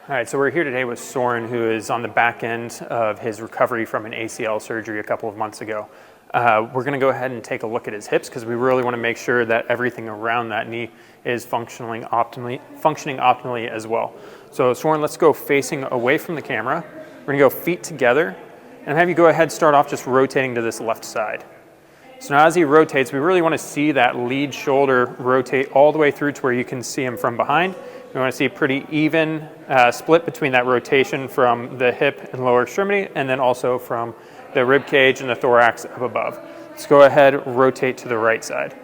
All right, so we're here today with Soren, who is on the back end of his recovery from an ACL surgery a couple of months ago. We're going to go ahead and take a look at his hips because we really want to make sure that everything around that knee is functioning optimally as well. So Soren, let's go facing away from the camera. We're going to go feet together and have you go ahead start off just rotating to this left side. So now as he rotates, we really want to see that lead shoulder rotate all the way through to where you can see him from behind. We want to see a pretty even split between that rotation from the hip and lower extremity and then also from the rib cage and the thorax up above. Let's go ahead, rotate to the right side.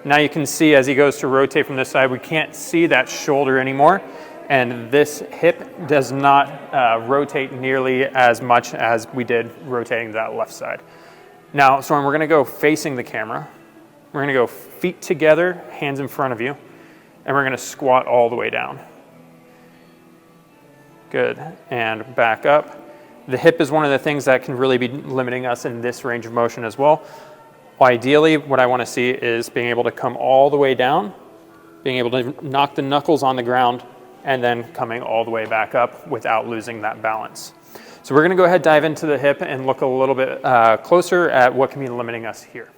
Now you can see as he goes to rotate from this side, we can't see that shoulder anymore, and this hip does not rotate nearly as much as we did rotating to that left side. Now, Soren, we're going to go facing the camera. We're going to go feet together, hands in front of you, and we're going to squat all the way down. Good, and back up. The hip is one of the things that can really be limiting us in this range of motion as well. Ideally, what I want to see is being able to come all the way down, being able to knock the knuckles on the ground, and then coming all the way back up without losing that balance. So we're going to go ahead, dive into the hip, and look a little bit closer at what can be limiting us here.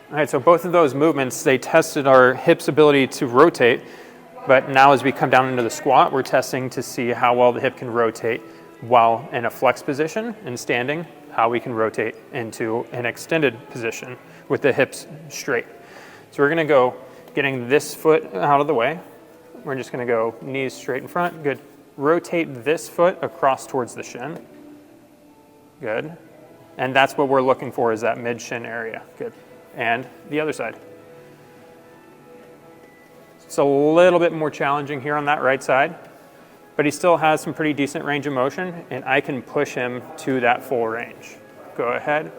All right, so both of those movements, they tested our hip's ability to rotate, but now as we come down into the squat, we're testing to see how well the hip can rotate while in a flex position and standing, how we can rotate into an extended position with the hips straight. So we're going to go getting this foot out of the way. We're just going to go knees straight in front. Good. Rotate this foot across towards the shin. Good. And that's what we're looking for, is that mid-shin area. Good. And the other side. It's a little bit more challenging here on that right side, but he still has some pretty decent range of motion, and I can push him to that full range. Go ahead,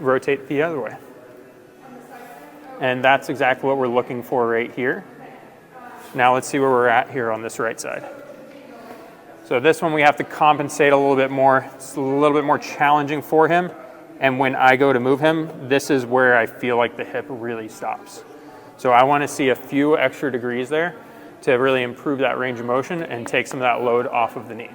rotate the other way. And that's exactly what we're looking for right here. Now let's see where we're at here on this right side. So this one we have to compensate a little bit more. It's a little bit more challenging for him. And when I go to move him, this is where I feel like the hip really stops. So I want to see a few extra degrees there to really improve that range of motion and take some of that load off of the knee.